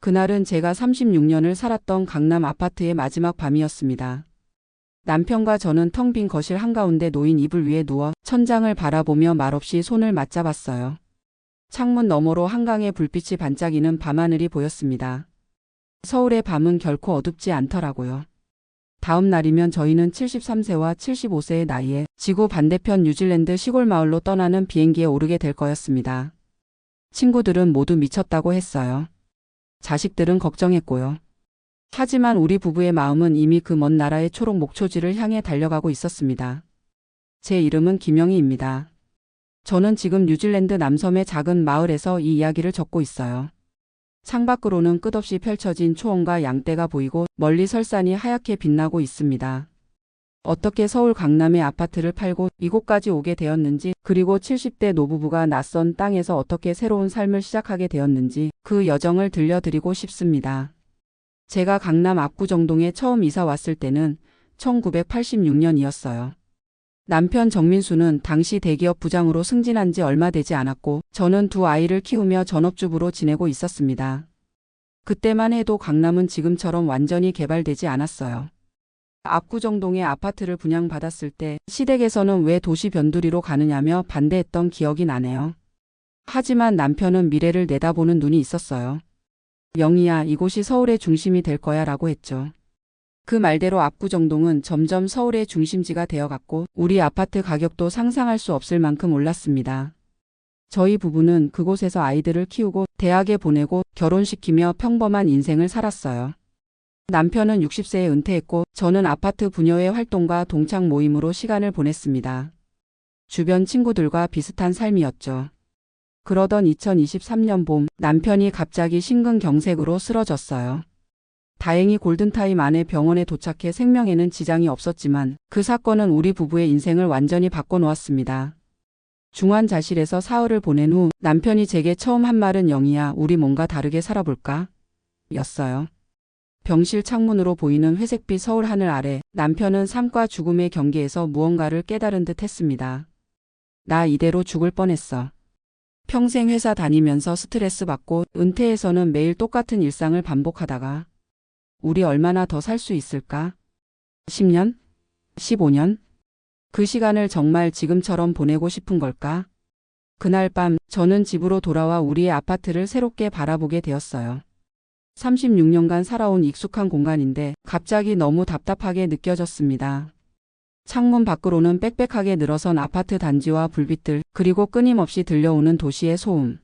그날은 제가 36년을 살았던 강남 아파트의 마지막 밤이었습니다. 남편과 저는 텅 빈 거실 한가운데 놓인 이불 위에 누워 천장을 바라보며 말없이 손을 맞잡았어요. 창문 너머로 한강의 불빛이 반짝이는 밤하늘이 보였습니다. 서울의 밤은 결코 어둡지 않더라고요. 다음 날이면 저희는 73세와 75세의 나이에 지구 반대편 뉴질랜드 시골 마을로 떠나는 비행기에 오르게 될 거였습니다. 친구들은 모두 미쳤다고 했어요. 자식들은 걱정했고요. 하지만 우리 부부의 마음은 이미 그 먼 나라의 초록 목초지를 향해 달려가고 있었습니다. 제 이름은 김영희입니다. 저는 지금 뉴질랜드 남섬의 작은 마을에서 이 이야기를 적고 있어요. 창밖으로는 끝없이 펼쳐진 초원과 양떼가 보이고 멀리 설산이 하얗게 빛나고 있습니다. 어떻게 서울 강남의 아파트를 팔고 이곳까지 오게 되었는지, 그리고 70대 노부부가 낯선 땅에서 어떻게 새로운 삶을 시작하게 되었는지 그 여정을 들려드리고 싶습니다. 제가 강남 압구정동에 처음 이사 왔을 때는 1986년이었어요. 남편 정민수는 당시 대기업 부장으로 승진한 지 얼마 되지 않았고 저는 두 아이를 키우며 전업주부로 지내고 있었습니다. 그때만 해도 강남은 지금처럼 완전히 개발되지 않았어요. 압구정동에 아파트를 분양받았을 때 시댁에서는 왜 도시 변두리로 가느냐며 반대했던 기억이 나네요. 하지만 남편은 미래를 내다보는 눈이 있었어요. 영희야, 이곳이 서울의 중심이 될 거야 라고 했죠. 그 말대로 압구정동은 점점 서울의 중심지가 되어갔고 우리 아파트 가격도 상상할 수 없을 만큼 올랐습니다. 저희 부부는 그곳에서 아이들을 키우고 대학에 보내고 결혼시키며 평범한 인생을 살았어요. 남편은 60세에 은퇴했고 저는 아파트 부녀의 활동과 동창 모임으로 시간을 보냈습니다. 주변 친구들과 비슷한 삶이었죠. 그러던 2023년 봄 남편이 갑자기 심근경색으로 쓰러졌어요. 다행히 골든타임 안에 병원에 도착해 생명에는 지장이 없었지만 그 사건은 우리 부부의 인생을 완전히 바꿔놓았습니다. 중환자실에서 사흘을 보낸 후 남편이 제게 처음 한 말은 영희야, 우리 뭔가 다르게 살아볼까? 였어요. 병실 창문으로 보이는 회색빛 서울 하늘 아래 남편은 삶과 죽음의 경계에서 무언가를 깨달은 듯 했습니다. 나 이대로 죽을 뻔했어. 평생 회사 다니면서 스트레스 받고 은퇴해서는 매일 똑같은 일상을 반복하다가 우리 얼마나 더 살 수 있을까? 10년? 15년? 그 시간을 정말 지금처럼 보내고 싶은 걸까? 그날 밤 저는 집으로 돌아와 우리의 아파트를 새롭게 바라보게 되었어요. 36년간 살아온 익숙한 공간인데 갑자기 너무 답답하게 느껴졌습니다. 창문 밖으로는 빽빽하게 늘어선 아파트 단지와 불빛들, 그리고 끊임없이 들려오는 도시의 소음.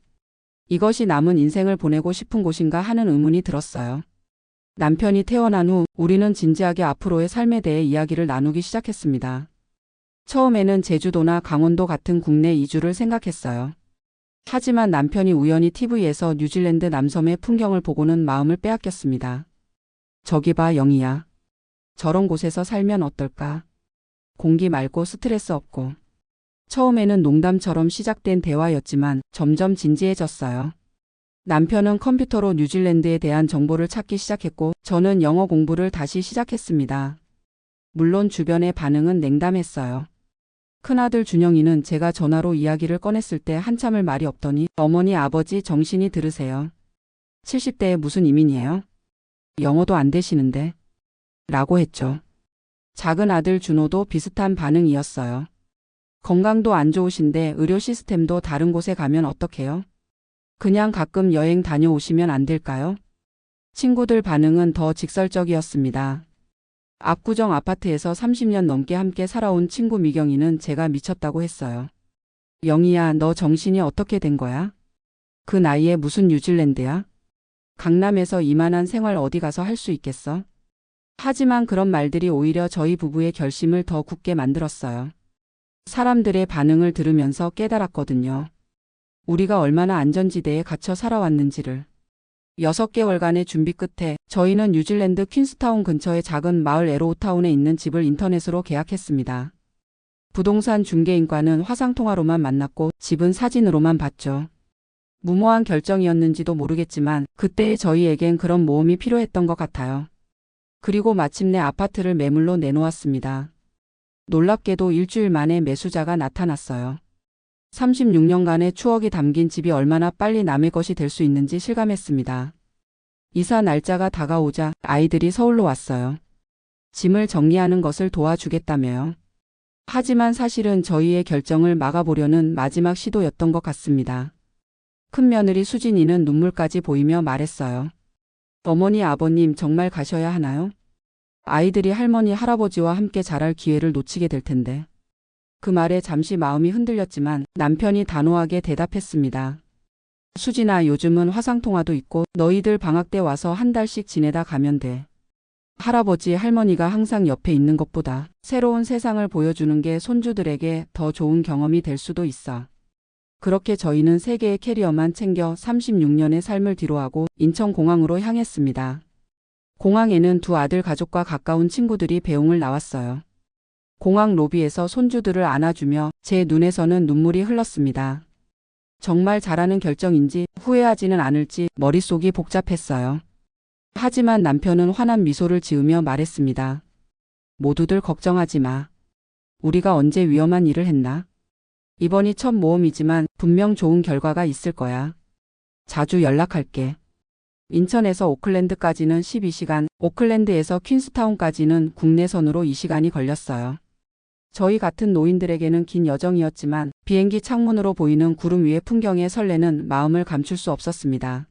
이것이 남은 인생을 보내고 싶은 곳인가 하는 의문이 들었어요. 남편이 퇴원한 후 우리는 진지하게 앞으로의 삶에 대해 이야기를 나누기 시작했습니다. 처음에는 제주도나 강원도 같은 국내 이주를 생각했어요. 하지만 남편이 우연히 TV에서 뉴질랜드 남섬의 풍경을 보고는 마음을 빼앗겼습니다. 저기 봐, 영희야. 저런 곳에서 살면 어떨까? 공기 맑고 스트레스 없고. 처음에는 농담처럼 시작된 대화였지만 점점 진지해졌어요. 남편은 컴퓨터로 뉴질랜드에 대한 정보를 찾기 시작했고 저는 영어 공부를 다시 시작했습니다. 물론 주변의 반응은 냉담했어요. 큰아들 준영이는 제가 전화로 이야기를 꺼냈을 때 한참을 말이 없더니 어머니 아버지 정신이 들으세요. 70대에 무슨 이민이에요? 영어도 안 되시는데. 라고 했죠. 작은 아들 준호도 비슷한 반응이었어요. 건강도 안 좋으신데 의료 시스템도 다른 곳에 가면 어떡해요? 그냥 가끔 여행 다녀오시면 안 될까요? 친구들 반응은 더 직설적이었습니다. 압구정 아파트에서 30년 넘게 함께 살아온 친구 미경이는 제가 미쳤다고 했어요. 영희야, 너 정신이 어떻게 된 거야? 그 나이에 무슨 뉴질랜드야? 강남에서 이만한 생활 어디 가서 할 수 있겠어? 하지만 그런 말들이 오히려 저희 부부의 결심을 더 굳게 만들었어요. 사람들의 반응을 들으면서 깨달았거든요. 우리가 얼마나 안전지대에 갇혀 살아왔는지를. 6개월간의 준비 끝에 저희는 뉴질랜드 퀸스타운 근처의 작은 마을 에로우타운에 있는 집을 인터넷으로 계약했습니다. 부동산 중개인과는 화상통화로만 만났고 집은 사진으로만 봤죠. 무모한 결정이었는지도 모르겠지만 그때의 저희에겐 그런 모험이 필요했던 것 같아요. 그리고 마침내 아파트를 매물로 내놓았습니다. 놀랍게도 일주일 만에 매수자가 나타났어요. 36년간의 추억이 담긴 집이 얼마나 빨리 남의 것이 될 수 있는지 실감했습니다. 이사 날짜가 다가오자 아이들이 서울로 왔어요. 짐을 정리하는 것을 도와주겠다며요. 하지만 사실은 저희의 결정을 막아보려는 마지막 시도였던 것 같습니다. 큰며느리 수진이는 눈물까지 보이며 말했어요. 어머니, 아버님 정말 가셔야 하나요? 아이들이 할머니, 할아버지와 함께 자랄 기회를 놓치게 될 텐데. 그 말에 잠시 마음이 흔들렸지만 남편이 단호하게 대답했습니다. 수진아, 요즘은 화상통화도 있고 너희들 방학 때 와서 한 달씩 지내다 가면 돼. 할아버지, 할머니가 항상 옆에 있는 것보다 새로운 세상을 보여주는 게 손주들에게 더 좋은 경험이 될 수도 있어. 그렇게 저희는 3개의 캐리어만 챙겨 36년의 삶을 뒤로하고 인천공항으로 향했습니다. 공항에는 2 아들 가족과 가까운 친구들이 배웅을 나왔어요. 공항 로비에서 손주들을 안아주며 제 눈에서는 눈물이 흘렀습니다. 정말 잘하는 결정인지 후회하지는 않을지 머릿속이 복잡했어요. 하지만 남편은 환한 미소를 지으며 말했습니다. 모두들 걱정하지 마. 우리가 언제 위험한 일을 했나? 이번이 첫 모험이지만 분명 좋은 결과가 있을 거야. 자주 연락할게. 인천에서 오클랜드까지는 12시간, 오클랜드에서 퀸스타운까지는 국내선으로 2시간이 걸렸어요. 저희 같은 노인들에게는 긴 여정이었지만 비행기 창문으로 보이는 구름 위의 풍경에 설레는 마음을 감출 수 없었습니다.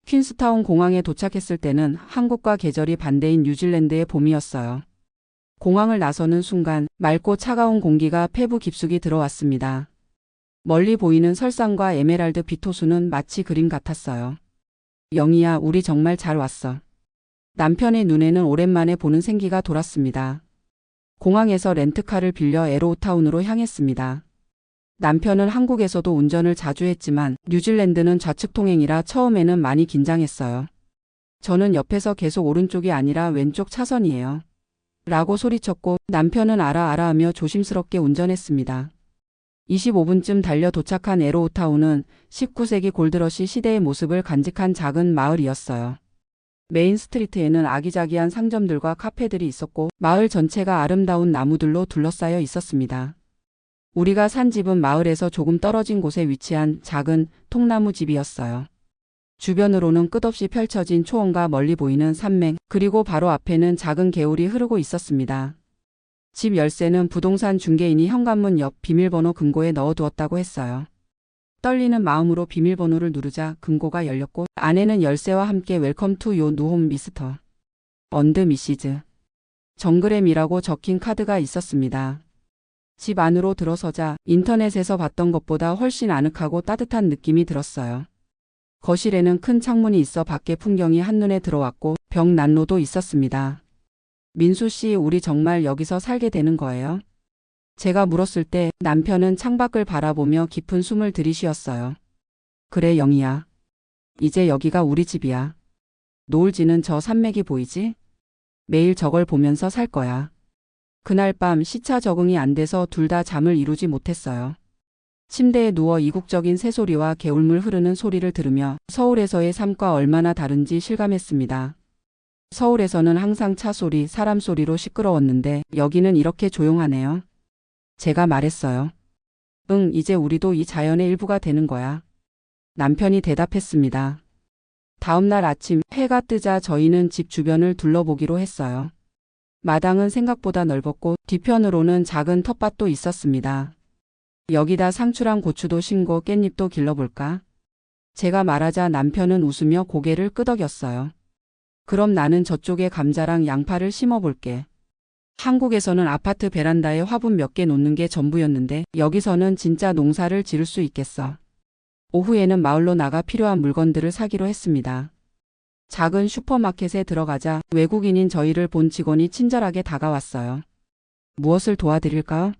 퀸스타운 공항에 도착했을 때는 한국과 계절이 반대인 뉴질랜드의 봄이었어요. 공항을 나서는 순간 맑고 차가운 공기가 폐부 깊숙이 들어왔습니다. 멀리 보이는 설산과 에메랄드 빛 호수는 마치 그림 같았어요. 영희야, 우리 정말 잘 왔어. 남편의 눈에는 오랜만에 보는 생기가 돌았습니다. 공항에서 렌트카를 빌려 에로우타운으로 향했습니다. 남편은 한국에서도 운전을 자주 했지만 뉴질랜드는 좌측 통행이라 처음에는 많이 긴장했어요. 저는 옆에서 계속 오른쪽이 아니라 왼쪽 차선이에요. 라고 소리쳤고 남편은 알아 하며 조심스럽게 운전했습니다. 25분쯤 달려 도착한 에로우타운은 19세기 골드러시 시대의 모습을 간직한 작은 마을이었어요. 메인 스트리트에는 아기자기한 상점들과 카페들이 있었고 마을 전체가 아름다운 나무들로 둘러싸여 있었습니다. 우리가 산 집은 마을에서 조금 떨어진 곳에 위치한 작은 통나무 집이었어요. 주변으로는 끝없이 펼쳐진 초원과 멀리 보이는 산맥, 그리고 바로 앞에는 작은 개울이 흐르고 있었습니다. 집 열쇠는 부동산 중개인이 현관문 옆 비밀번호 금고에 넣어두었다고 했어요. 떨리는 마음으로 비밀번호를 누르자 금고가 열렸고 안에는 열쇠와 함께 웰컴 투 요 누홈 미스터 언드 미시즈 정글엠이라고 적힌 카드가 있었습니다. 집 안으로 들어서자 인터넷에서 봤던 것보다 훨씬 아늑하고 따뜻한 느낌이 들었어요. 거실에는 큰 창문이 있어 밖의 풍경이 한눈에 들어왔고 벽 난로도 있었습니다. 민수 씨, 우리 정말 여기서 살게 되는 거예요? 제가 물었을 때 남편은 창밖을 바라보며 깊은 숨을 들이쉬었어요. 그래, 영희야. 이제 여기가 우리 집이야. 노을 지는 저 산맥이 보이지? 매일 저걸 보면서 살 거야. 그날 밤 시차 적응이 안 돼서 둘 다 잠을 이루지 못했어요. 침대에 누워 이국적인 새소리와 개울물 흐르는 소리를 들으며 서울에서의 삶과 얼마나 다른지 실감했습니다. 서울에서는 항상 차 소리, 사람 소리로 시끄러웠는데 여기는 이렇게 조용하네요. 제가 말했어요. 응, 이제 우리도 이 자연의 일부가 되는 거야. 남편이 대답했습니다. 다음 날 아침 해가 뜨자 저희는 집 주변을 둘러보기로 했어요. 마당은 생각보다 넓었고 뒤편으로는 작은 텃밭도 있었습니다. 여기다 상추랑 고추도 심고 깻잎도 길러볼까? 제가 말하자 남편은 웃으며 고개를 끄덕였어요. 그럼 나는 저쪽에 감자랑 양파를 심어볼게. 한국에서는 아파트 베란다에 화분 몇 개 놓는 게 전부였는데 여기서는 진짜 농사를 지을 수 있겠어. 오후에는 마을로 나가 필요한 물건들을 사기로 했습니다. 작은 슈퍼마켓에 들어가자 외국인인 저희를 본 직원이 친절하게 다가왔어요. 무엇을 도와드릴까요?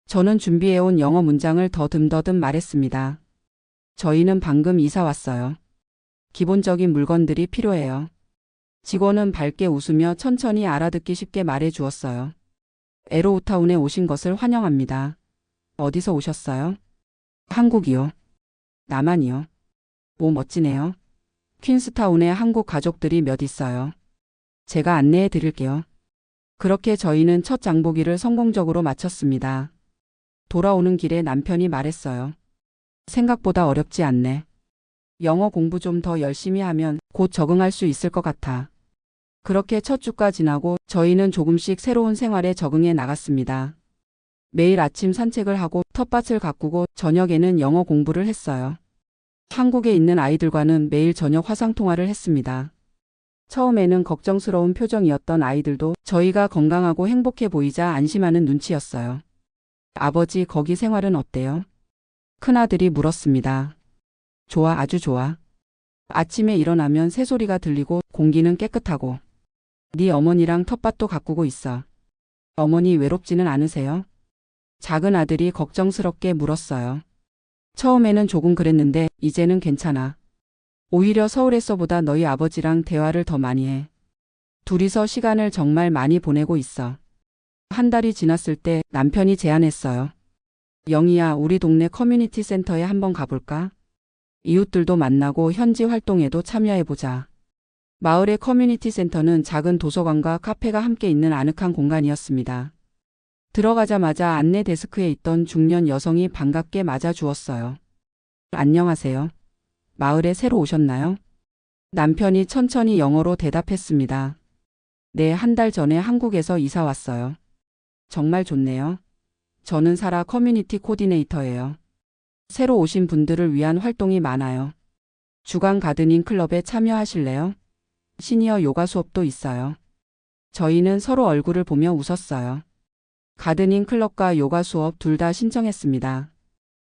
저는 준비해온 영어 문장을 더듬더듬 말했습니다. 저희는 방금 이사 왔어요. 기본적인 물건들이 필요해요. 직원은 밝게 웃으며 천천히 알아듣기 쉽게 말해 주었어요. 에로우타운에 오신 것을 환영합니다. 어디서 오셨어요? 한국이요. 남한이요. 오, 멋지네요. 퀸스타운에 한국 가족들이 몇 있어요. 제가 안내해 드릴게요. 그렇게 저희는 첫 장보기를 성공적으로 마쳤습니다. 돌아오는 길에 남편이 말했어요. 생각보다 어렵지 않네. 영어 공부 좀 더 열심히 하면 곧 적응할 수 있을 것 같아. 그렇게 첫 주가 지나고 저희는 조금씩 새로운 생활에 적응해 나갔습니다. 매일 아침 산책을 하고 텃밭을 가꾸고 저녁에는 영어 공부를 했어요. 한국에 있는 아이들과는 매일 저녁 화상통화를 했습니다. 처음에는 걱정스러운 표정이었던 아이들도 저희가 건강하고 행복해 보이자 안심하는 눈치였어요. 아버지, 거기 생활은 어때요? 큰아들이 물었습니다. 좋아, 아주 좋아. 아침에 일어나면 새소리가 들리고 공기는 깨끗하고. 네 어머니랑 텃밭도 가꾸고 있어. 어머니 외롭지는 않으세요? 작은 아들이 걱정스럽게 물었어요. 처음에는 조금 그랬는데 이제는 괜찮아. 오히려 서울에서보다 너희 아버지랑 대화를 더 많이 해. 둘이서 시간을 정말 많이 보내고 있어. 한 달이 지났을 때 남편이 제안했어요. 영희야, 우리 동네 커뮤니티 센터에 한번 가볼까? 이웃들도 만나고 현지 활동에도 참여해보자. 마을의 커뮤니티 센터는 작은 도서관과 카페가 함께 있는 아늑한 공간이었습니다. 들어가자마자 안내 데스크에 있던 중년 여성이 반갑게 맞아주었어요. 안녕하세요. 마을에 새로 오셨나요? 남편이 천천히 영어로 대답했습니다. 네, 한 달 전에 한국에서 이사 왔어요. 정말 좋네요. 저는 사라 커뮤니티 코디네이터예요. 새로 오신 분들을 위한 활동이 많아요. 주간 가드닝 클럽에 참여하실래요? 시니어 요가 수업도 있어요. 저희는 서로 얼굴을 보며 웃었어요. 가드닝 클럽과 요가 수업 둘 다 신청했습니다.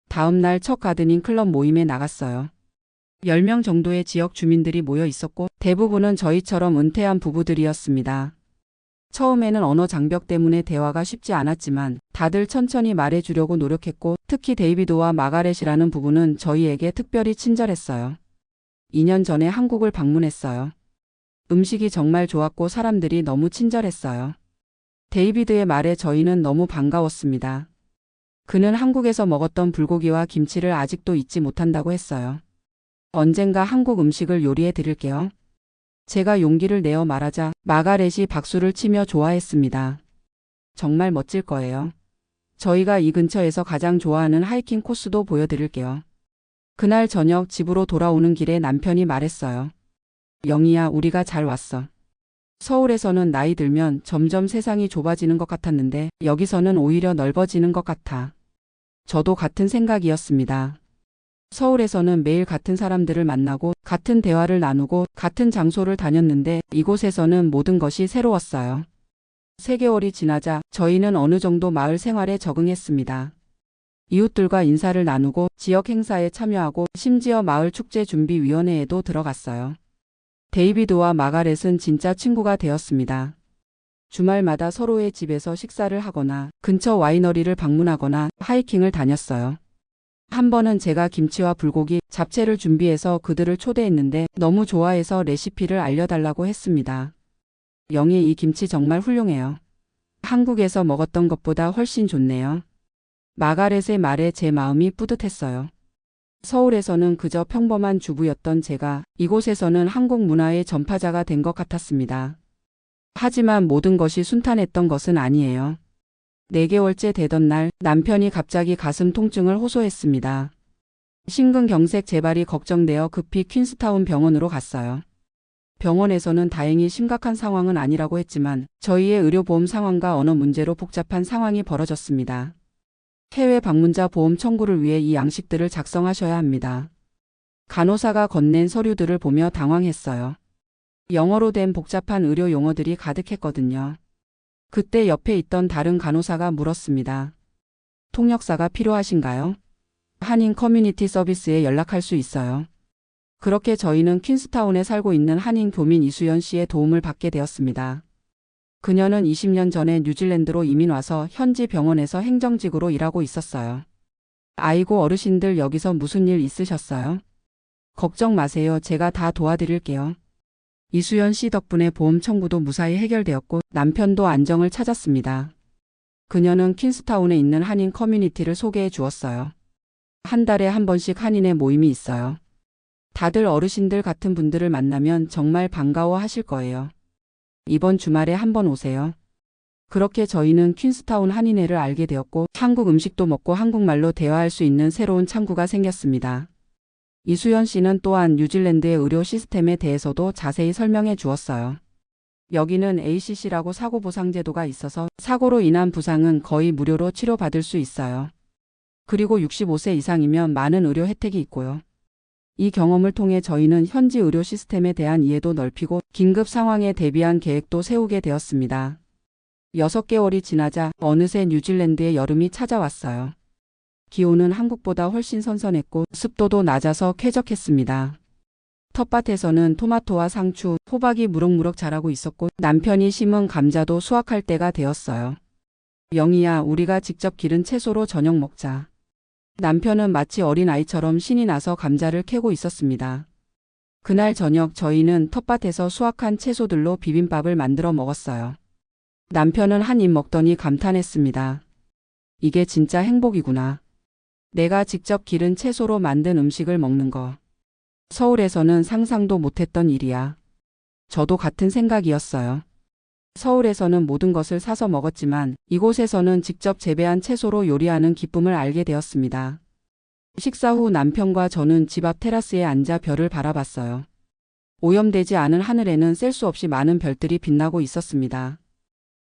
다음 날 첫 가드닝 클럽 모임에 나갔어요. 10명 정도의 지역 주민들이 모여 있었고 대부분은 저희처럼 은퇴한 부부들이었습니다. 처음에는 언어 장벽 때문에 대화가 쉽지 않았지만 다들 천천히 말해주려고 노력했고 특히 데이비드와 마가렛이라는 부부는 저희에게 특별히 친절했어요. 2년 전에 한국을 방문했어요. 음식이 정말 좋았고 사람들이 너무 친절했어요. 데이비드의 말에 저희는 너무 반가웠습니다. 그는 한국에서 먹었던 불고기와 김치를 아직도 잊지 못한다고 했어요. 언젠가 한국 음식을 요리해 드릴게요. 제가 용기를 내어 말하자 마가렛이 박수를 치며 좋아했습니다. 정말 멋질 거예요. 저희가 이 근처에서 가장 좋아하는 하이킹 코스도 보여드릴게요. 그날 저녁 집으로 돌아오는 길에 남편이 말했어요. 영희야, 우리가 잘 왔어. 서울에서는 나이 들면 점점 세상이 좁아지는 것 같았는데 여기서는 오히려 넓어지는 것 같아. 저도 같은 생각이었습니다. 서울에서는 매일 같은 사람들을 만나고 같은 대화를 나누고 같은 장소를 다녔는데 이곳에서는 모든 것이 새로웠어요. 3개월이 지나자 저희는 어느 정도 마을 생활에 적응했습니다. 이웃들과 인사를 나누고 지역 행사에 참여하고 심지어 마을 축제준비위원회에도 들어갔어요. 데이비드와 마가렛은 진짜 친구가 되었습니다. 주말마다 서로의 집에서 식사를 하거나 근처 와이너리를 방문하거나 하이킹을 다녔어요. 한 번은 제가 김치와 불고기, 잡채를 준비해서 그들을 초대했는데 너무 좋아해서 레시피를 알려달라고 했습니다. 영희, 이 김치 정말 훌륭해요. 한국에서 먹었던 것보다 훨씬 좋네요. 마가렛의 말에 제 마음이 뿌듯했어요. 서울에서는 그저 평범한 주부였던 제가 이곳에서는 한국 문화의 전파자가 된 것 같았습니다. 하지만 모든 것이 순탄했던 것은 아니에요. 4개월째 되던 날 남편이 갑자기 가슴 통증을 호소했습니다. 심근경색 재발이 걱정되어 급히 퀸스타운 병원으로 갔어요. 병원에서는 다행히 심각한 상황은 아니라고 했지만 저희의 의료보험 상황과 언어 문제로 복잡한 상황이 벌어졌습니다. 해외 방문자 보험 청구를 위해 이 양식들을 작성하셔야 합니다. 간호사가 건넨 서류들을 보며 당황했어요. 영어로 된 복잡한 의료 용어들이 가득했거든요. 그때 옆에 있던 다른 간호사가 물었습니다. 통역사가 필요하신가요? 한인 커뮤니티 서비스에 연락할 수 있어요. 그렇게 저희는 퀸스타운에 살고 있는 한인 교민 이수연 씨의 도움을 받게 되었습니다. 그녀는 20년 전에 뉴질랜드로 이민 와서 현지 병원에서 행정직으로 일하고 있었어요. 아이고, 어르신들 여기서 무슨 일 있으셨어요? 걱정 마세요. 제가 다 도와드릴게요. 이수연 씨 덕분에 보험 청구도 무사히 해결되었고 남편도 안정을 찾았습니다. 그녀는 퀸스타운에 있는 한인 커뮤니티를 소개해 주었어요. 한 달에 한 번씩 한인의 모임이 있어요. 다들 어르신들 같은 분들을 만나면 정말 반가워하실 거예요. 이번 주말에 한번 오세요. 그렇게 저희는 퀸스타운 한인회를 알게 되었고 한국 음식도 먹고 한국말로 대화할 수 있는 새로운 창구가 생겼습니다. 이수연 씨는 또한 뉴질랜드의 의료 시스템에 대해서도 자세히 설명해 주었어요. 여기는 ACC라고 사고보상제도가 있어서 사고로 인한 부상은 거의 무료로 치료받을 수 있어요. 그리고 65세 이상이면 많은 의료 혜택이 있고요. 이 경험을 통해 저희는 현지 의료 시스템에 대한 이해도 넓히고 긴급 상황에 대비한 계획도 세우게 되었습니다. 6개월이 지나자 어느새 뉴질랜드의 여름이 찾아왔어요. 기온은 한국보다 훨씬 선선했고 습도도 낮아서 쾌적했습니다. 텃밭에서는 토마토와 상추, 호박이 무럭무럭 자라고 있었고 남편이 심은 감자도 수확할 때가 되었어요. 영희야, 우리가 직접 기른 채소로 저녁 먹자. 남편은 마치 어린아이처럼 신이 나서 감자를 캐고 있었습니다. 그날 저녁 저희는 텃밭에서 수확한 채소들로 비빔밥을 만들어 먹었어요. 남편은 한 입 먹더니 감탄했습니다. 이게 진짜 행복이구나. 내가 직접 기른 채소로 만든 음식을 먹는 거. 서울에서는 상상도 못했던 일이야. 저도 같은 생각이었어요. 서울에서는 모든 것을 사서 먹었지만 이곳에서는 직접 재배한 채소로 요리하는 기쁨을 알게 되었습니다. 식사 후 남편과 저는 집 앞 테라스에 앉아 별을 바라봤어요. 오염되지 않은 하늘에는 셀 수 없이 많은 별들이 빛나고 있었습니다.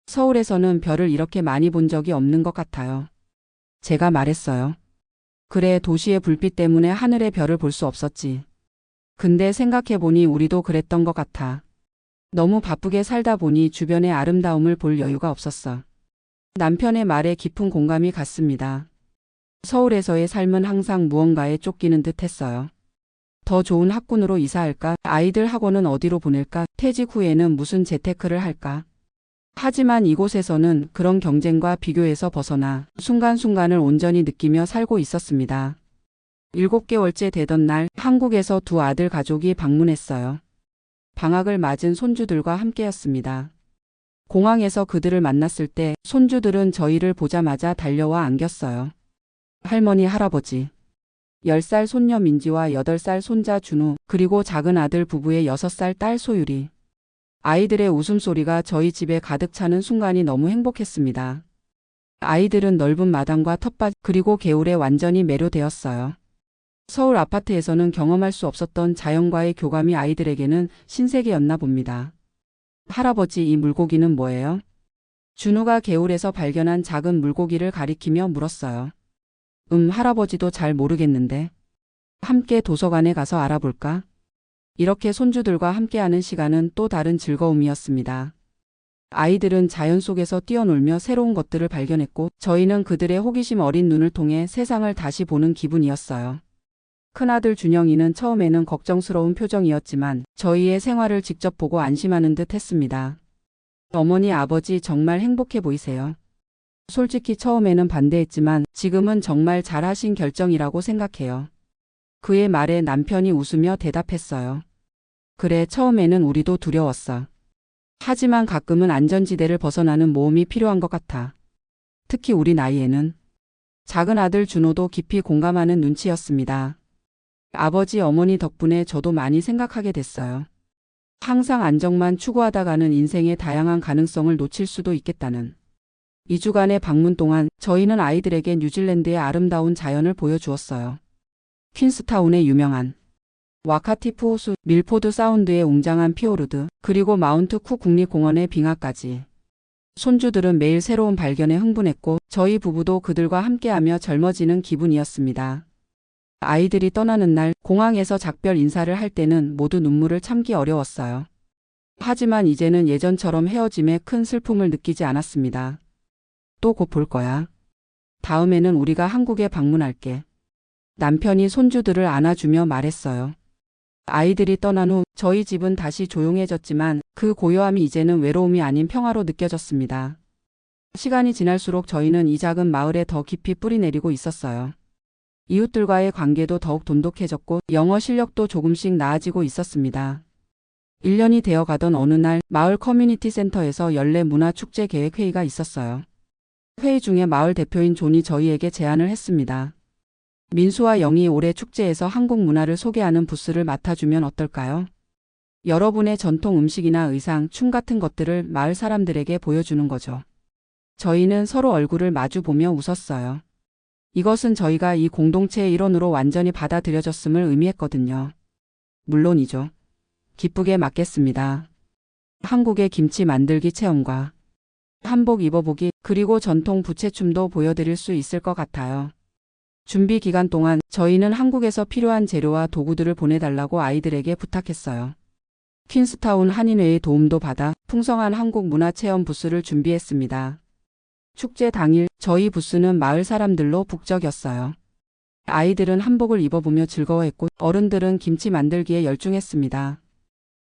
서울에서는 별을 이렇게 많이 본 적이 없는 것 같아요. 제가 말했어요. 그래, 도시의 불빛 때문에 하늘의 별을 볼 수 없었지. 근데 생각해보니 우리도 그랬던 것 같아. 너무 바쁘게 살다 보니 주변의 아름다움을 볼 여유가 없었어. 남편의 말에 깊은 공감이 갔습니다. 서울에서의 삶은 항상 무언가에 쫓기는 듯 했어요. 더 좋은 학군으로 이사할까? 아이들 학원은 어디로 보낼까? 퇴직 후에는 무슨 재테크를 할까? 하지만 이곳에서는 그런 경쟁과 비교에서 벗어나 순간순간을 온전히 느끼며 살고 있었습니다. 7개월째 되던 날 한국에서 두 아들 가족이 방문했어요. 방학을 맞은 손주들과 함께였습니다. 공항에서 그들을 만났을 때 손주들은 저희를 보자마자 달려와 안겼어요. 할머니, 할아버지. 10살 손녀 민지와 8살 손자 준우, 그리고 작은 아들 부부의 6살 딸 소율이. 아이들의 웃음소리가 저희 집에 가득 차는 순간이 너무 행복했습니다. 아이들은 넓은 마당과 텃밭, 그리고 개울에 완전히 매료되었어요. 서울 아파트에서는 경험할 수 없었던 자연과의 교감이 아이들에게는 신세계였나 봅니다. 할아버지, 이 물고기는 뭐예요? 준우가 개울에서 발견한 작은 물고기를 가리키며 물었어요. 할아버지도 잘 모르겠는데. 함께 도서관에 가서 알아볼까? 이렇게 손주들과 함께하는 시간은 또 다른 즐거움이었습니다. 아이들은 자연 속에서 뛰어놀며 새로운 것들을 발견했고 저희는 그들의 호기심 어린 눈을 통해 세상을 다시 보는 기분이었어요. 큰아들 준영이는 처음에는 걱정스러운 표정이었지만 저희의 생활을 직접 보고 안심하는 듯 했습니다. 어머니, 아버지 정말 행복해 보이세요. 솔직히 처음에는 반대했지만 지금은 정말 잘하신 결정이라고 생각해요. 그의 말에 남편이 웃으며 대답했어요. 그래, 처음에는 우리도 두려웠어. 하지만 가끔은 안전지대를 벗어나는 모험이 필요한 것 같아. 특히 우리 나이에는. 작은 아들 준호도 깊이 공감하는 눈치였습니다. 아버지, 어머니 덕분에 저도 많이 생각하게 됐어요. 항상 안정만 추구하다가는 인생의 다양한 가능성을 놓칠 수도 있겠다는. 2주간의 방문 동안 저희는 아이들에게 뉴질랜드의 아름다운 자연을 보여주었어요. 퀸스타운의 유명한 와카티프 호수, 밀포드 사운드의 웅장한 피오르드, 그리고 마운트 쿡 국립공원의 빙하까지. 손주들은 매일 새로운 발견에 흥분했고 저희 부부도 그들과 함께하며 젊어지는 기분이었습니다. 아이들이 떠나는 날 공항에서 작별 인사를 할 때는 모두 눈물을 참기 어려웠어요. 하지만 이제는 예전처럼 헤어짐에 큰 슬픔을 느끼지 않았습니다. 또 곧 볼 거야. 다음에는 우리가 한국에 방문할게. 남편이 손주들을 안아주며 말했어요. 아이들이 떠난 후 저희 집은 다시 조용해졌지만 그 고요함이 이제는 외로움이 아닌 평화로 느껴졌습니다. 시간이 지날수록 저희는 이 작은 마을에 더 깊이 뿌리내리고 있었어요. 이웃들과의 관계도 더욱 돈독해졌고 영어 실력도 조금씩 나아지고 있었습니다. 1년이 되어 가던 어느 날 마을 커뮤니티 센터에서 연례 문화 축제 계획 회의가 있었어요. 회의 중에 마을 대표인 존이 저희에게 제안을 했습니다. 민수와 영이 올해 축제에서 한국 문화를 소개하는 부스를 맡아주면 어떨까요? 여러분의 전통 음식이나 의상, 춤 같은 것들을 마을 사람들에게 보여주는 거죠. 저희는 서로 얼굴을 마주 보며 웃었어요. 이것은 저희가 이 공동체의 일원으로 완전히 받아들여졌음을 의미했거든요. 물론이죠. 기쁘게 맞겠습니다. 한국의 김치 만들기 체험과 한복 입어보기 그리고 전통 부채춤도 보여드릴 수 있을 것 같아요. 준비 기간 동안 저희는 한국에서 필요한 재료와 도구들을 보내달라고 아이들에게 부탁했어요. 퀸스타운 한인회의 도움도 받아 풍성한 한국 문화체험 부스를 준비했습니다. 축제 당일 저희 부스는 마을 사람들로 북적였어요. 아이들은 한복을 입어보며 즐거워했고 어른들은 김치 만들기에 열중했습니다.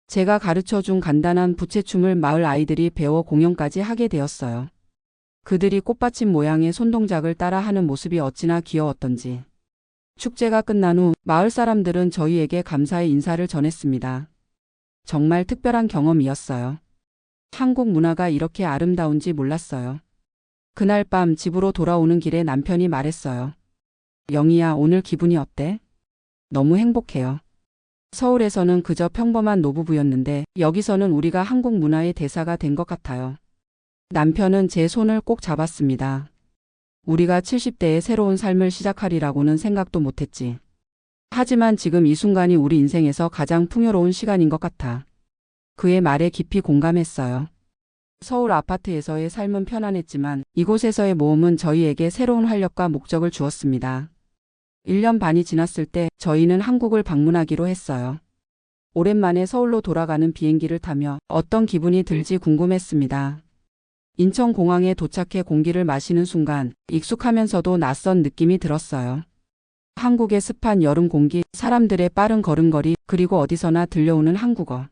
제가 가르쳐준 간단한 부채춤을 마을 아이들이 배워 공연까지 하게 되었어요. 그들이 꽃받침 모양의 손동작을 따라 하는 모습이 어찌나 귀여웠던지. 축제가 끝난 후 마을 사람들은 저희에게 감사의 인사를 전했습니다. 정말 특별한 경험이었어요. 한국 문화가 이렇게 아름다운지 몰랐어요. 그날 밤 집으로 돌아오는 길에 남편이 말했어요. 영희야, 오늘 기분이 어때? 너무 행복해요. 서울에서는 그저 평범한 노부부였는데 여기서는 우리가 한국 문화의 대사가 된 것 같아요. 남편은 제 손을 꼭 잡았습니다. 우리가 70대에 새로운 삶을 시작하리라고는 생각도 못했지. 하지만 지금 이 순간이 우리 인생에서 가장 풍요로운 시간인 것 같아. 그의 말에 깊이 공감했어요. 서울 아파트에서의 삶은 편안했지만 이곳에서의 모험은 저희에게 새로운 활력과 목적을 주었습니다. 1년 반이 지났을 때 저희는 한국을 방문하기로 했어요. 오랜만에 서울로 돌아가는 비행기를 타며 어떤 기분이 들지 궁금했습니다. 인천공항에 도착해 공기를 마시는 순간 익숙하면서도 낯선 느낌이 들었어요. 한국의 습한 여름 공기, 사람들의 빠른 걸음걸이, 그리고 어디서나 들려오는 한국어.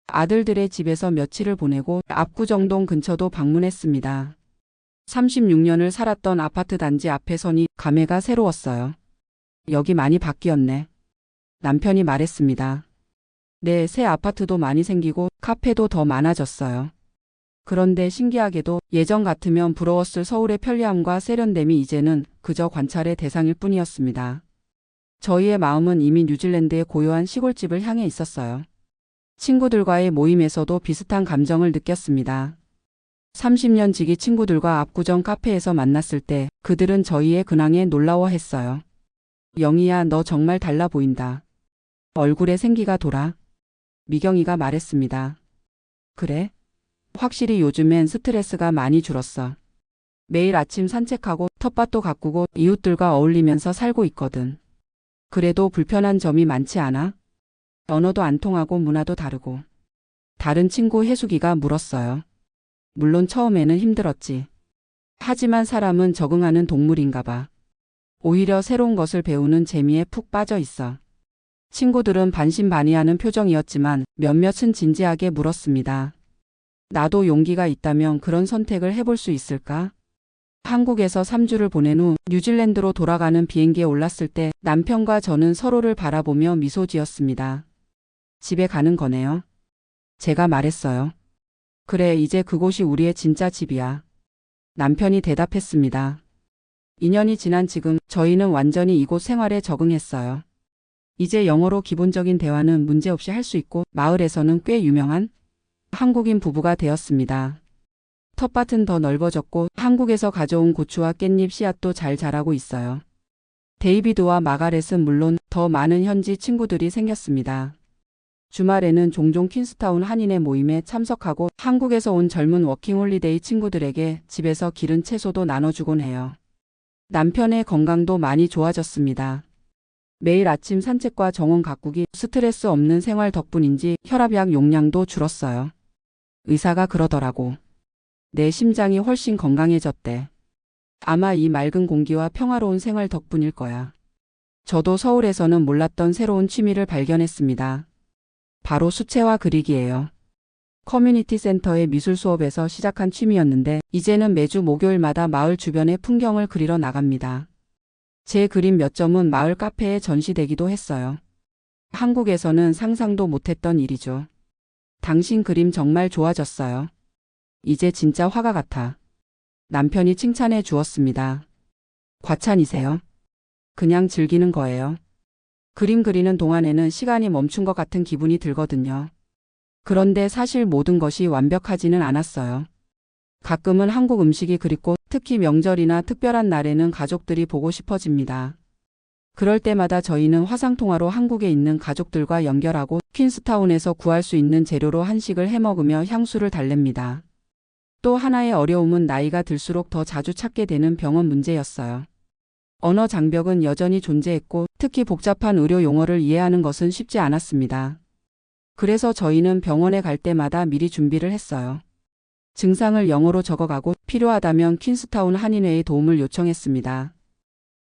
아들들의 집에서 며칠을 보내고 압구정동 근처도 방문했습니다. 36년을 살았던 아파트 단지 앞에 서니 감회가 새로웠어요. 여기 많이 바뀌었네. 남편이 말했습니다. 네, 새 아파트도 많이 생기고 카페도 더 많아졌어요. 그런데 신기하게도 예전 같으면 부러웠을 서울의 편리함과 세련됨이 이제는 그저 관찰의 대상일 뿐이었습니다. 저희의 마음은 이미 뉴질랜드의 고요한 시골집을 향해 있었어요. 친구들과의 모임에서도 비슷한 감정을 느꼈습니다. 30년 지기 친구들과 압구정 카페에서 만났을 때 그들은 저희의 근황에 놀라워했어요. 영희야, 너 정말 달라 보인다. 얼굴에 생기가 돌아. 미경이가 말했습니다. 그래? 확실히 요즘엔 스트레스가 많이 줄었어. 매일 아침 산책하고 텃밭도 가꾸고 이웃들과 어울리면서 살고 있거든. 그래도 불편한 점이 많지 않아? 언어도 안 통하고 문화도 다르고. 다른 친구 혜숙이가 물었어요. 물론 처음에는 힘들었지. 하지만 사람은 적응하는 동물인가 봐. 오히려 새로운 것을 배우는 재미에 푹 빠져 있어. 친구들은 반신반의하는 표정이었지만 몇몇은 진지하게 물었습니다. 나도 용기가 있다면 그런 선택을 해볼 수 있을까? 한국에서 3주를 보낸 후 뉴질랜드로 돌아가는 비행기에 올랐을 때 남편과 저는 서로를 바라보며 미소 지었습니다. 집에 가는 거네요. 제가 말했어요. 그래, 이제 그곳이 우리의 진짜 집이야. 남편이 대답했습니다. 2년이 지난 지금 저희는 완전히 이곳 생활에 적응했어요. 이제 영어로 기본적인 대화는 문제없이 할 수 있고 마을에서는 꽤 유명한 한국인 부부가 되었습니다. 텃밭은 더 넓어졌고 한국에서 가져온 고추와 깻잎 씨앗도 잘 자라고 있어요. 데이비드와 마가렛은 물론 더 많은 현지 친구들이 생겼습니다. 주말에는 종종 퀸스타운 한인회 모임에 참석하고 한국에서 온 젊은 워킹홀리데이 친구들에게 집에서 기른 채소도 나눠주곤 해요. 남편의 건강도 많이 좋아졌습니다. 매일 아침 산책과 정원 가꾸기, 스트레스 없는 생활 덕분인지 혈압약 용량도 줄었어요. 의사가 그러더라고. 내 심장이 훨씬 건강해졌대. 아마 이 맑은 공기와 평화로운 생활 덕분일 거야. 저도 서울에서는 몰랐던 새로운 취미를 발견했습니다. 바로 수채화 그리기예요. 커뮤니티 센터의 미술 수업에서 시작한 취미였는데 이제는 매주 목요일마다 마을 주변의 풍경을 그리러 나갑니다. 제 그림 몇 점은 마을 카페에 전시되기도 했어요. 한국에서는 상상도 못했던 일이죠. 당신 그림 정말 좋아졌어요. 이제 진짜 화가 같아. 남편이 칭찬해 주었습니다. 과찬이세요? 그냥 즐기는 거예요. 그림 그리는 동안에는 시간이 멈춘 것 같은 기분이 들거든요. 그런데 사실 모든 것이 완벽하지는 않았어요. 가끔은 한국 음식이 그립고 특히 명절이나 특별한 날에는 가족들이 보고 싶어집니다. 그럴 때마다 저희는 화상통화로 한국에 있는 가족들과 연결하고 퀸스타운에서 구할 수 있는 재료로 한식을 해먹으며 향수를 달랩니다. 또 하나의 어려움은 나이가 들수록 더 자주 찾게 되는 병원 문제였어요. 언어 장벽은 여전히 존재했고 특히 복잡한 의료 용어를 이해하는 것은 쉽지 않았습니다. 그래서 저희는 병원에 갈 때마다 미리 준비를 했어요. 증상을 영어로 적어가고 필요하다면 퀸스타운 한인회의 도움을 요청했습니다.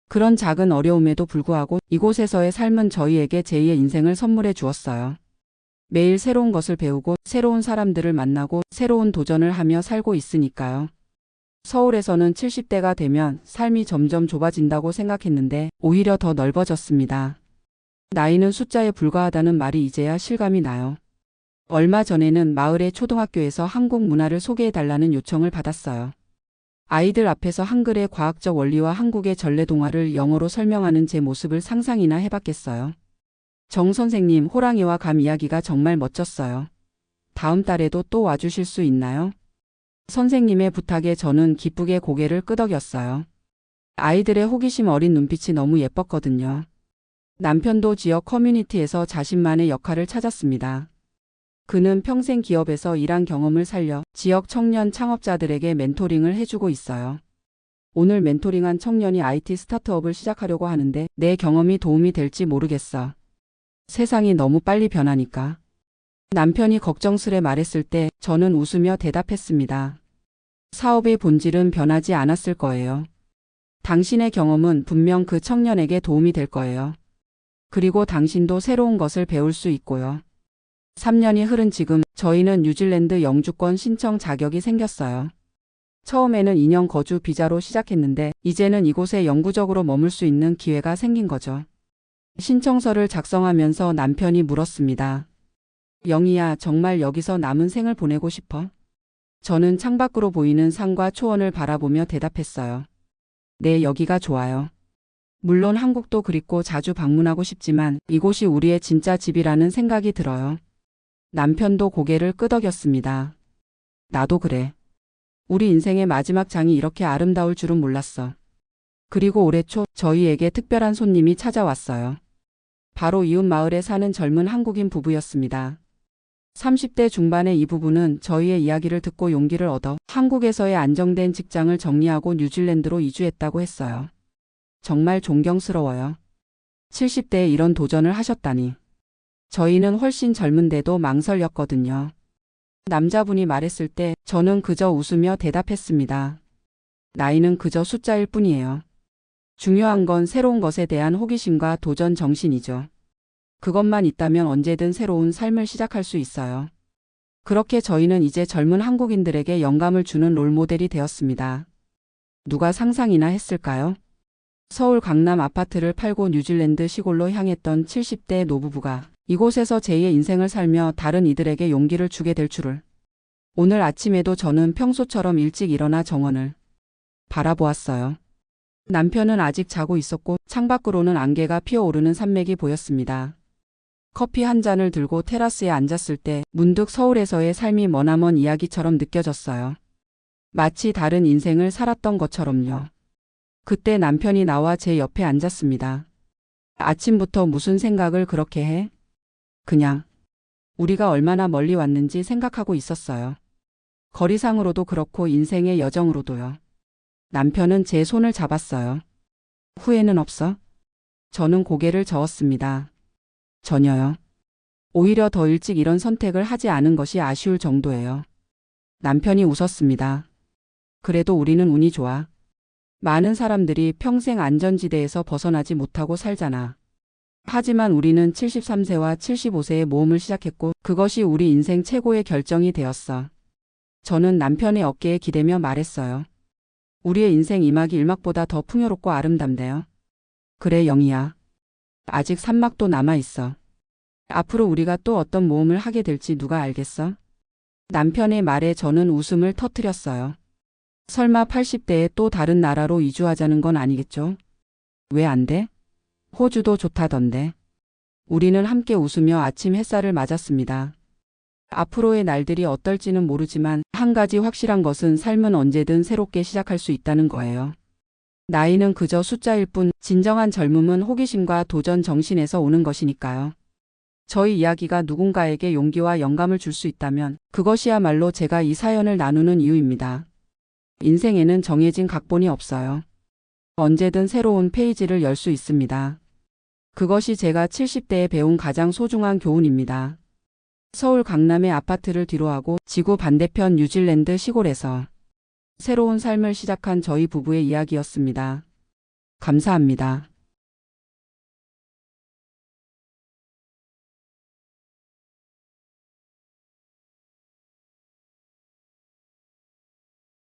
그런 작은 어려움에도 불구하고 이곳에서의 삶은 저희에게 제2의 인생을 선물해 주었어요. 매일 새로운 것을 배우고 새로운 사람들을 만나고 새로운 도전을 하며 살고 있으니까요. 서울에서는 70대가 되면 삶이 점점 좁아진다고 생각했는데 오히려 더 넓어졌습니다. 나이는 숫자에 불과하다는 말이 이제야 실감이 나요. 얼마 전에는 마을의 초등학교에서 한국 문화를 소개해달라는 요청을 받았어요. 아이들 앞에서 한글의 과학적 원리와 한국의 전래동화를 영어로 설명하는 제 모습을 상상이나 해봤겠어요. 정 선생님, 호랑이와 감 이야기가 정말 멋졌어요. 다음 달에도 또 와주실 수 있나요? 선생님의 부탁에 저는 기쁘게 고개를 끄덕였어요. 아이들의 호기심 어린 눈빛이 너무 예뻤거든요. 남편도 지역 커뮤니티에서 자신만의 역할을 찾았습니다. 그는 평생 기업에서 일한 경험을 살려 지역 청년 창업자들에게 멘토링을 해주고 있어요. 오늘 멘토링한 청년이 IT 스타트업을 시작하려고 하는데 내 경험이 도움이 될지 모르겠어. 세상이 너무 빨리 변하니까. 남편이 걱정스레 말했을 때 저는 웃으며 대답했습니다. 사업의 본질은 변하지 않았을 거예요. 당신의 경험은 분명 그 청년에게 도움이 될 거예요. 그리고 당신도 새로운 것을 배울 수 있고요. 3년이 흐른 지금 저희는 뉴질랜드 영주권 신청 자격이 생겼어요. 처음에는 2년 거주 비자로 시작했는데 이제는 이곳에 영구적으로 머물 수 있는 기회가 생긴 거죠. 신청서를 작성하면서 남편이 물었습니다. 영희야, 정말 여기서 남은 생을 보내고 싶어? 저는 창밖으로 보이는 산과 초원을 바라보며 대답했어요. 네, 여기가 좋아요. 물론 한국도 그립고 자주 방문하고 싶지만 이곳이 우리의 진짜 집이라는 생각이 들어요. 남편도 고개를 끄덕였습니다. 나도 그래. 우리 인생의 마지막 장이 이렇게 아름다울 줄은 몰랐어. 그리고 올해 초 저희에게 특별한 손님이 찾아왔어요. 바로 이웃 마을에 사는 젊은 한국인 부부였습니다. 30대 중반의 이 부부는 저희의 이야기를 듣고 용기를 얻어 한국에서의 안정된 직장을 정리하고 뉴질랜드로 이주했다고 했어요. 정말 존경스러워요. 70대에 이런 도전을 하셨다니. 저희는 훨씬 젊은데도 망설였거든요. 남자분이 말했을 때 저는 그저 웃으며 대답했습니다. 나이는 그저 숫자일 뿐이에요. 중요한 건 새로운 것에 대한 호기심과 도전 정신이죠. 그것만 있다면 언제든 새로운 삶을 시작할 수 있어요. 그렇게 저희는 이제 젊은 한국인들에게 영감을 주는 롤모델이 되었습니다. 누가 상상이나 했을까요? 서울 강남 아파트를 팔고 뉴질랜드 시골로 향했던 70대 노부부가 이곳에서 제2의 인생을 살며 다른 이들에게 용기를 주게 될 줄을. 오늘 아침에도 저는 평소처럼 일찍 일어나 정원을 바라보았어요. 남편은 아직 자고 있었고 창밖으로는 안개가 피어오르는 산맥이 보였습니다. 커피 한 잔을 들고 테라스에 앉았을 때 문득 서울에서의 삶이 머나먼 이야기처럼 느껴졌어요. 마치 다른 인생을 살았던 것처럼요. 그때 남편이 나와 제 옆에 앉았습니다. 아침부터 무슨 생각을 그렇게 해? 그냥 우리가 얼마나 멀리 왔는지 생각하고 있었어요. 거리상으로도 그렇고 인생의 여정으로도요. 남편은 제 손을 잡았어요. 후회는 없어? 저는 고개를 저었습니다. 전혀요. 오히려 더 일찍 이런 선택을 하지 않은 것이 아쉬울 정도예요. 남편이 웃었습니다. 그래도 우리는 운이 좋아. 많은 사람들이 평생 안전지대에서 벗어나지 못하고 살잖아. 하지만 우리는 73세와 75세에 모험을 시작했고 그것이 우리 인생 최고의 결정이 되었어. 저는 남편의 어깨에 기대며 말했어요. 우리의 인생 2막이 1막보다 더 풍요롭고 아름답네요. 그래, 영희야. 아직 3막도 남아있어. 앞으로 우리가 또 어떤 모험을 하게 될지 누가 알겠어? 남편의 말에 저는 웃음을 터뜨렸어요. 설마 80대에 또 다른 나라로 이주하자는 건 아니겠죠? 왜 안 돼? 호주도 좋다던데. 우리는 함께 웃으며 아침 햇살을 맞았습니다. 앞으로의 날들이 어떨지는 모르지만 한 가지 확실한 것은 삶은 언제든 새롭게 시작할 수 있다는 거예요. 나이는 그저 숫자일 뿐 진정한 젊음은 호기심과 도전 정신에서 오는 것이니까요. 저희 이야기가 누군가에게 용기와 영감을 줄 수 있다면 그것이야말로 제가 이 사연을 나누는 이유입니다. 인생에는 정해진 각본이 없어요. 언제든 새로운 페이지를 열 수 있습니다. 그것이 제가 70대에 배운 가장 소중한 교훈입니다. 서울 강남의 아파트를 뒤로하고 지구 반대편 뉴질랜드 시골에서 새로운 삶을 시작한 저희 부부의 이야기였습니다. 감사합니다.